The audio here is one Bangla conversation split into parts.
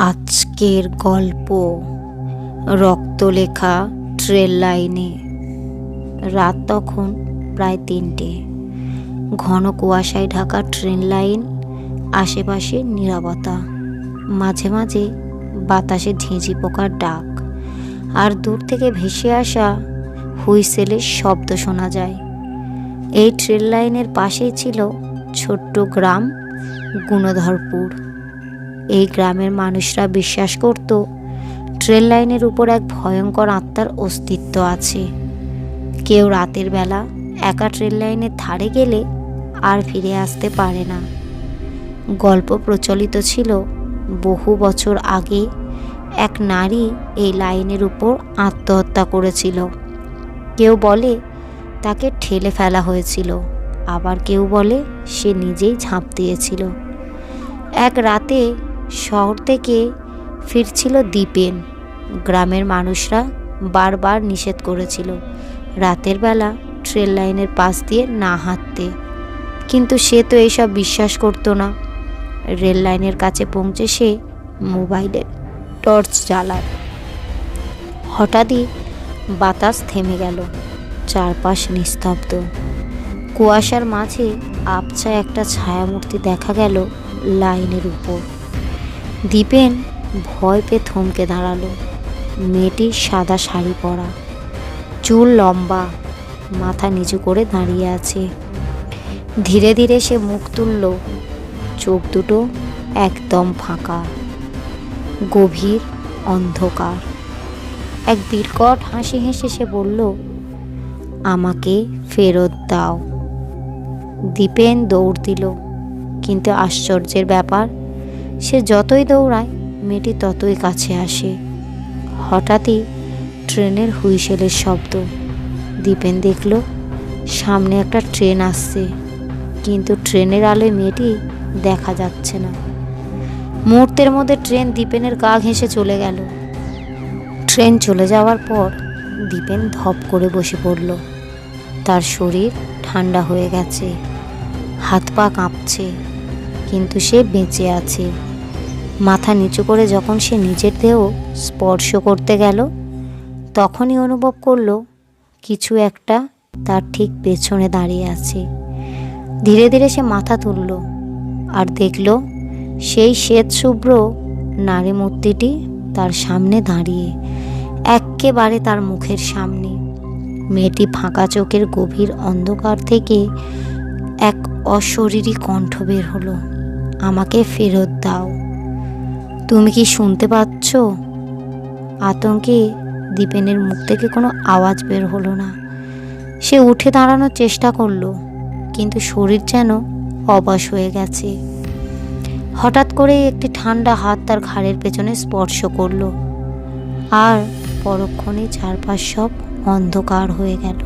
আজকের গল্প রক্তলেখা ট্রেন লাইনে। রাত তখন প্রায় 3টে। ঘন কুয়াশায় ঢাকা ট্রেন লাইন, আশেপাশে নীরবতা, মাঝে মাঝে বাতাসে ঝিঁঝি পোকার ডাক, আর দূর থেকে ভেসে আসা হুইসেলের শব্দ শোনা যায়। এই ট্রেন লাইনের পাশেই ছিল ছোট্ট গ্রাম গুণধরপুর। এই গ্রামের মানুষরা বিশ্বাস করত ট্রেন লাইনের উপর এক ভয়ঙ্কর আত্মার অস্তিত্ব আছে। কেউ রাতের বেলা একা ট্রেন লাইনের ধারে গেলে আর ফিরে আসতে পারে না। গল্প প্রচলিত ছিল বহু বছর আগে এক নারী এই লাইনের উপর আত্মহত্যা করেছিল। কেউ বলে তাকে ঠেলে ফেলা হয়েছিল, আবার কেউ বলে সে নিজেই ঝাঁপ দিয়েছিল। এক রাতে শহর থেকে ফিরছিল দীপেন। গ্রামের মানুষরা বারবার নিষেধ করেছিল রাতের বেলা ট্রেন লাইনের পাশ দিয়ে না হাঁটতে, কিন্তু সে তো এইসব বিশ্বাস করতো না। রেল লাইনের কাছে পৌঁছে সে মোবাইলের টর্চ জ্বালায়। হঠাৎই বাতাস থেমে গেল, চারপাশ নিস্তব্ধ। কুয়াশার মাঝে আবছা একটা ছায়ামূর্তি দেখা গেল লাইনের উপর। দীপেন ভয় পেয়ে থমকে দাঁড়ালো। মেয়েটি সাদা শাড়ি পরা, চুল লম্বা, মাথা নিচু করে দাঁড়িয়ে আছে। ধীরে ধীরে সে মুখ তুলল। চোখ দুটো একদম ফাঁকা, গভীর অন্ধকার। এক বিকট হাসি হেসে সে বলল, আমাকে ফেরত দাও। দীপেন দৌড় দিল, কিন্তু আশ্চর্যের ব্যাপার, সে যতই দৌড়ায় মেয়েটি ততই কাছে আসে। হঠাৎই ট্রেনের হুইসেলের শব্দ। দীপেন দেখল সামনে একটা ট্রেন আসছে, কিন্তু ট্রেনের আলোয় মেয়েটি দেখা যাচ্ছে না। মুহূর্তের মধ্যে ট্রেন দীপেনের গা ঘেঁষে চলে গেল। ট্রেন চলে যাওয়ার পর দীপেন ধপ করে বসে পড়ল। তার শরীর ঠান্ডা হয়ে গেছে, হাত পা কাঁপছে, কিন্তু সে বেঁচে আছে। মাথা নিচু করে যখন সে নিজের দেহ স্পর্শ করতে গেল, তখনই অনুভব করল কিছু একটা তার ঠিক পেছনে দাঁড়িয়ে আছে। ধীরে ধীরে সে মাথা তুলল আর দেখল সেই শ্বেত শুভ্র নারী মূর্তিটি তার সামনে দাঁড়িয়ে, এক্কেবারে তার মুখের সামনে। মেয়েটি ফাঁকা চোখের গভীর অন্ধকার থেকে এক অশরীরী কণ্ঠ বের হলো, আমাকে ফেরত দাও। তুমি কি শুনতে পাচ্ছ? আতঙ্কে দীপেনের মুখ থেকে কোনো আওয়াজ বের হলো না। সে উঠে দাঁড়ানোর চেষ্টা করলো, কিন্তু শরীর যেন অবশ হয়ে গেছে। হঠাৎ করে একটি ঠান্ডা হাত তার ঘাড়ের পেছনে স্পর্শ করলো, আর পরক্ষণে চারপাশ সব অন্ধকার হয়ে গেল।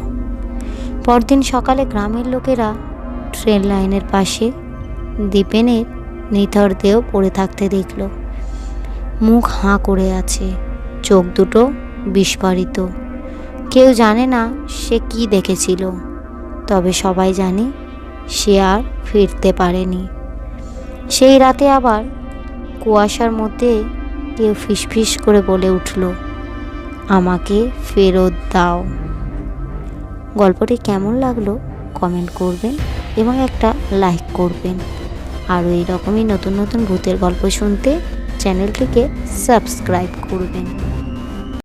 পরদিন সকালে গ্রামের লোকেরা ট্রেন লাইনের পাশে দীপেনের নিথর দেহ পড়ে থাকতে দেখল। মুখ হাঁ করে আছে, চোখ দুটো বিস্ফারিত। কেউ জানে না সে কি দেখেছিল, তবে সবাই জানে সে আর ফিরতে পারেনি। সেই রাতে আবার কুয়াশার মধ্যে কেউ ফিসফিস করে বলে উঠল, আমাকে ফেরত দাও। গল্পটি কেমন লাগলো কমেন্ট করবেন এবং একটা লাইক করবেন। আরও এইরকমই নতুন নতুন ভূতের গল্প শুনতে চ্যানেলটিকে সাবস্ক্রাইব করবেন।